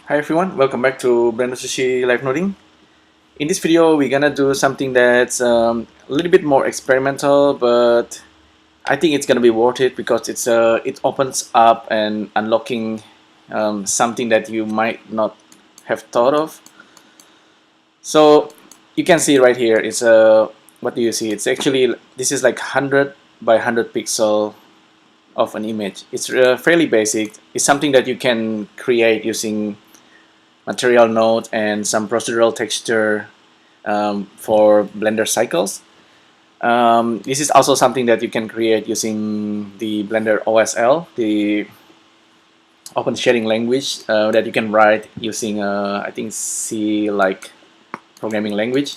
Hi everyone, welcome back to BLENDERSUSHI live noding. In this video, we're gonna do something that's a little bit more experimental, but I think it's gonna be worth it because it opens up and unlocking something that you might not have thought of. So you can see right here, it's what do you see? It's actually, this is like 100 by 100 pixel of an image. It's fairly basic. It's something that you can create using material node and some procedural texture for Blender cycles. This is also something that you can create using the Blender OSL, the open shading language that you can write using I think C-like programming language.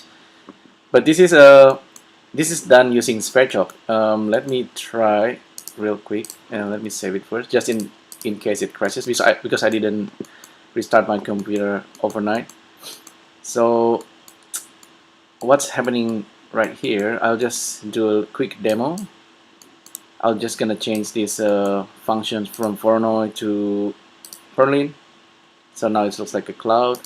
But this is done using Sverchok. Let me try real quick and let me save it first, just in case it crashes because I didn't restart my computer overnight. So what's happening right here, I'll just do a quick demo. I'm just gonna change these functions from Voronoi to Perlin. So now it looks like a cloud.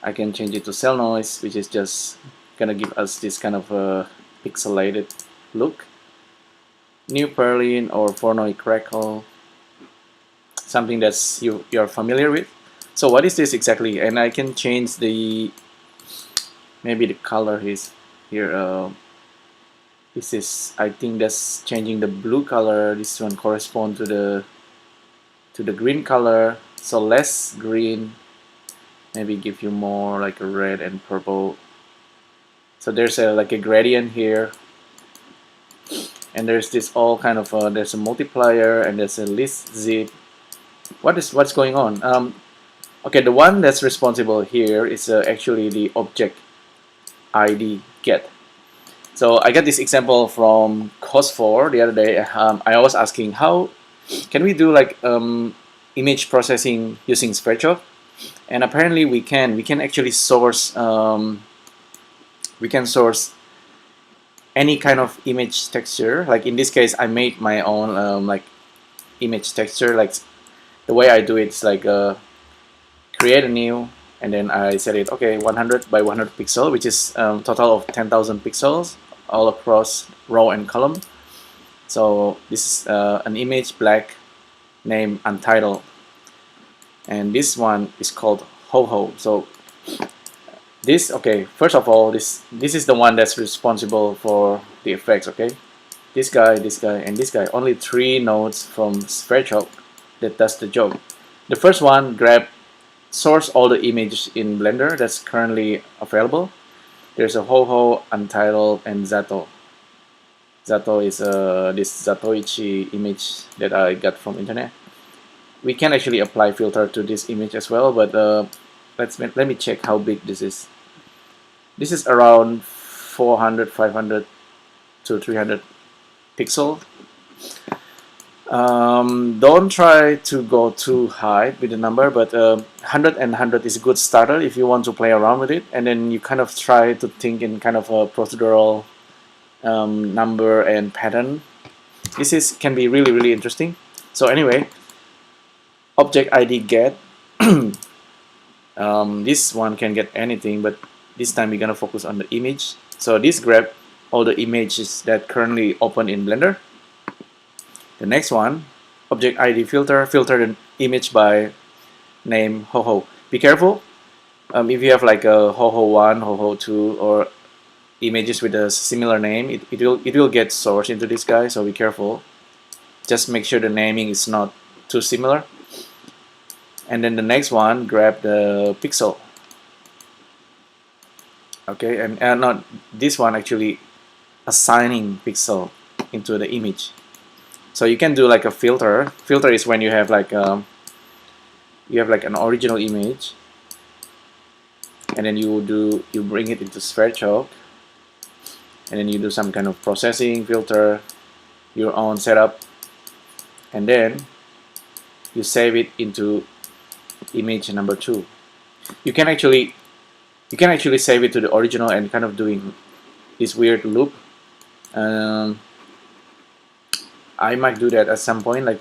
I can change it to cell noise, which is just gonna give us this kind of pixelated look. New Perlin or Voronoi crackle, something that's you're familiar with. So what is this exactly? And I can change maybe the color is here. This is, I think that's changing the blue color. This one correspond to the green color. So less green, maybe give you more like a red and purple. So there's like a gradient here, and there's this all kind of there's a multiplier and there's a list zip. What's going on? Okay, the one that's responsible here is actually the object ID get. So I got this example from KOSVOR the other day. I was asking how can we do like image processing using Sverchok, and apparently we can. We can actually source any kind of image texture. Like in this case, I made my own like image texture. Like the way I do it is like create a new, and then I set it, okay, 100 by 100 pixel, which is total of 10,000 pixels all across row and column. So this is an image black, name untitled, and this one is called ho ho. So this, okay, first of all, this is the one that's responsible for the effects. Okay, this guy, and this guy. Only 3 nodes from Sverchok that does the job. The first one source all the images in Blender that's currently available. There's a ho-ho, untitled, and Zato. Zato is this Zatoichi image that I got from internet. We can actually apply filter to this image as well, but let me check how big this is. This is around 400, 500 to 300 pixel. Don't try to go too high with the number, but 100 and 100 is a good starter if you want to play around with it, and then you kind of try to think in kind of a procedural number and pattern. This can be really interesting. So anyway, object ID get. This one can get anything, but this time we're gonna focus on the image. So this grab all the images that currently open in Blender. The next one, object ID filter the image by name ho-ho. Be careful if you have like a ho-ho1, ho-ho2, or images with a similar name, it will get sourced into this guy, so be careful. Just make sure the naming is not too similar. And then the next one, grab the pixel. Okay, and not this one, actually assigning pixel into the image. So you can do like a filter. Filter is when you have like an original image, and then you bring it into Sverchok, and then you do some kind of processing, filter, your own setup, and then you save it into image number 2. You can actually save it to the original and kind of doing this weird loop. I might do that at some point, like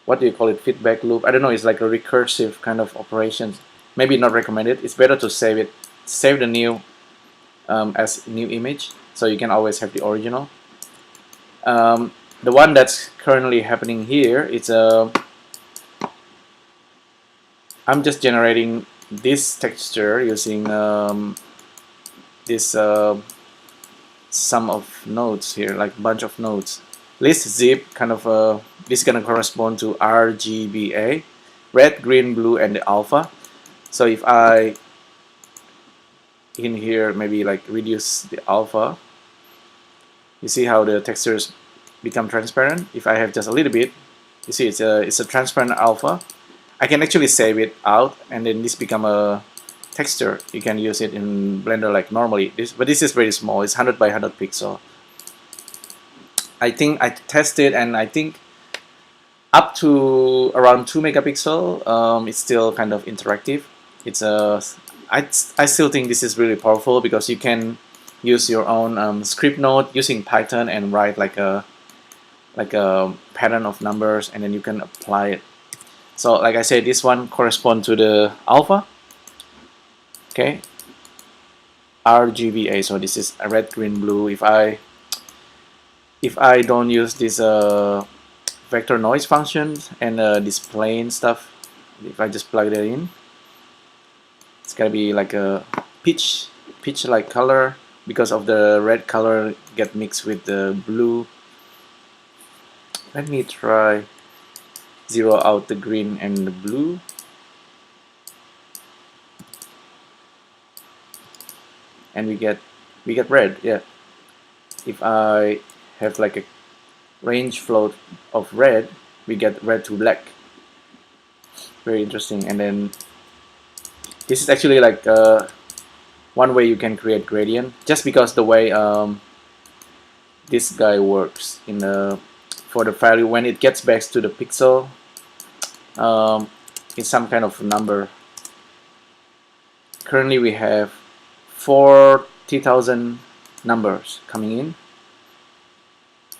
what do you call it, feedback loop. I don't know, it's like a recursive kind of operation. Maybe not recommended. It's better to save it, save the new as new image, so you can always have the original. The one that's currently happening here, it's I'm just generating this texture using this sum of nodes here, like bunch of nodes. List zip kind of this is gonna correspond to RGBA, red, green, blue, and the alpha. So if I in here maybe like reduce the alpha, you see how the textures become transparent. If I have just a little bit, you see it's a transparent alpha. I can actually save it out, and then this become a texture. You can use it in Blender like normally. But this is very small. It's 100 by 100 pixel. I think I tested, and I think up to around 2 megapixel, it's still kind of interactive. It's I still think this is really powerful because you can use your own script node using Python and write like a pattern of numbers, and then you can apply it. So like I said, this one corresponds to the alpha. Okay, RGBA. So this is a red, green, blue. If I don't use this vector noise function and this plane stuff, if I just plug that in, it's gonna be like a peach like color because of the red color get mixed with the blue. Let me try zero out the green and the blue. And we get red. Yeah, if I have like a range float of red, we get red to black. Very interesting. And then this is actually like one way you can create gradient, just because the way this guy works in the for the value when it gets back to the pixel, it's some kind of number. Currently we have 40,000 numbers coming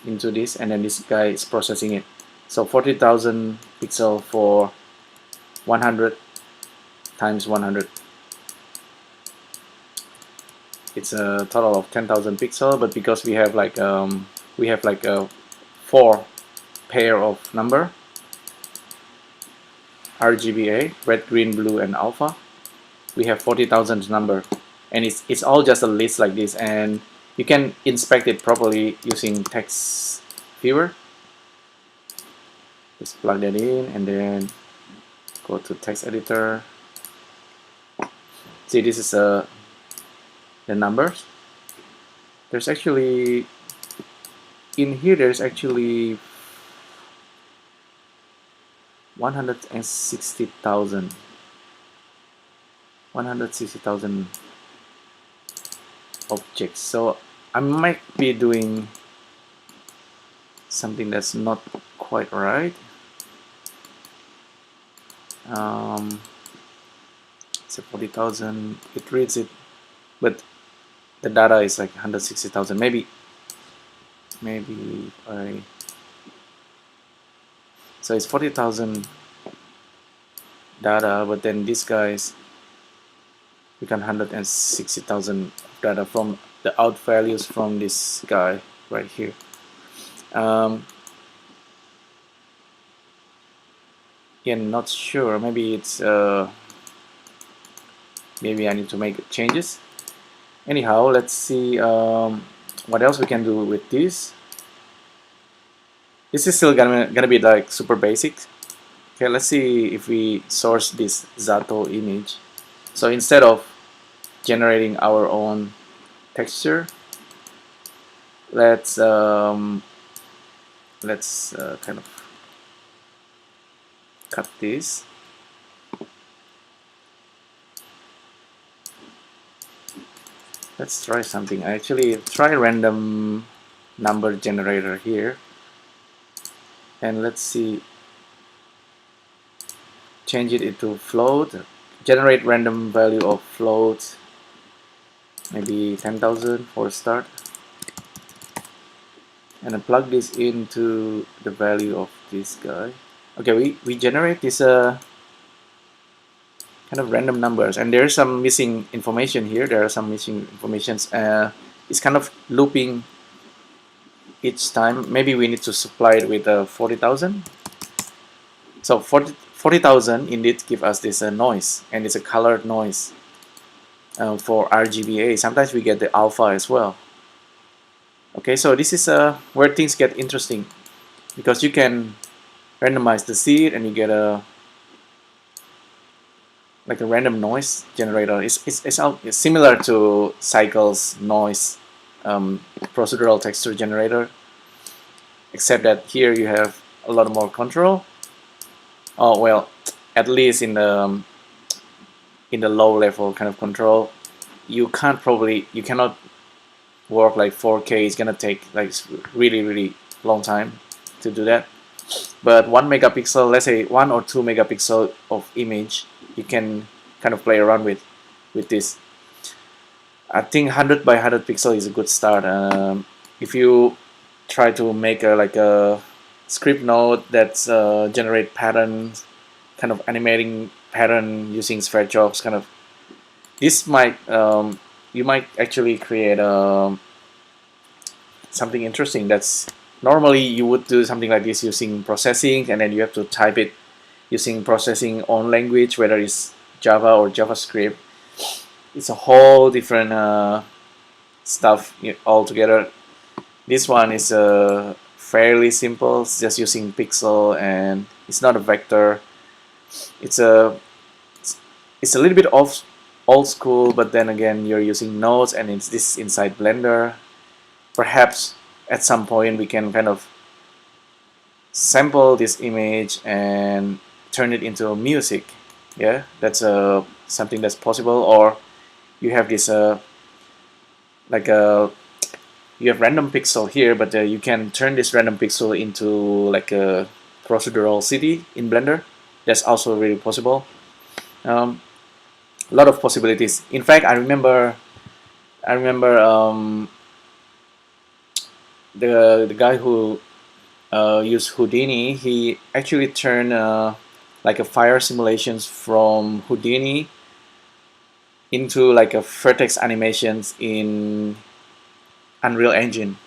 into this, and then this guy is processing it. So 40,000 pixel for 100 times 100. It's a total of 10,000 pixel, but because we have like a 4 pair of number, RGBA, red, green, blue, and alpha, we have 40,000 number, and it's all just a list like this, and you can inspect it properly using text viewer. Just plug that in and then go to text editor. See, this is the numbers. There's actually in here there's actually 160,000 objects. So I might be doing something that's not quite right. It's 40,000. It reads it, but the data is like 160,000. Maybe so it's 40,000 data, but then these guys become 160,000 data from the out values from this guy right here. Yeah, not sure. Maybe it's maybe I need to make changes. Anyhow, let's see what else we can do with this. This is still gonna be like super basic. Okay, let's see if we source this Zato image. So instead of generating our own texture, let's kind of cut this. Let's try something. I actually try random number generator here, and let's see, change it into float, generate random value of float, maybe 10,000 for a start, and then plug this into the value of this guy. Okay, we generate this kind of random numbers, and there's some missing information here. There are some missing informations. It's kind of looping each time. Maybe we need to supply it with 40,000. So 40,000 indeed give us this noise, and it's a colored noise for RGBA. Sometimes we get the alpha as well. Okay, so this is where things get interesting, because you can randomize the seed and you get a like a random noise generator. It's similar to Cycle's noise procedural texture generator, except that here you have a lot more control. Oh well, at least in the low level kind of control, you cannot work like 4K. It's gonna take like really long time to do that. But 1 megapixel, let's say 1 or 2 megapixel of image, you can kind of play around with this. I think 100 by 100 pixel is a good start. If you try to make like a script node that's generate patterns, kind of animating pattern using Sverchok, kind of, this might you might actually create something interesting. That's normally you would do something like this using processing, and then you have to type it using processing own language, whether it's Java or JavaScript. It's a whole different stuff altogether. This one is fairly simple. It's just using pixel, and it's not a vector. It's a little bit old school, but then again you're using nodes, and it's this inside Blender. Perhaps at some point we can kind of sample this image and turn it into music. Yeah, that's something that's possible. Or you have this like you have random pixel here, but you can turn this random pixel into like a procedural city in Blender. That's also really possible. A lot of possibilities. In fact, I remember the guy who used Houdini. He actually turned like a fire simulations from Houdini into like a vertex animations in Unreal Engine.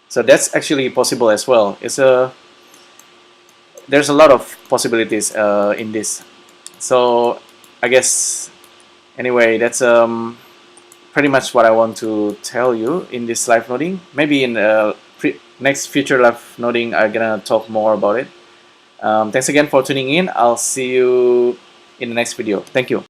So that's actually possible as well. There's a lot of possibilities in this. So I guess anyway, that's pretty much what I want to tell you in this live noding. Maybe in next future live noding I'm gonna talk more about it. Thanks again for tuning in. I'll see you in the next video. Thank you.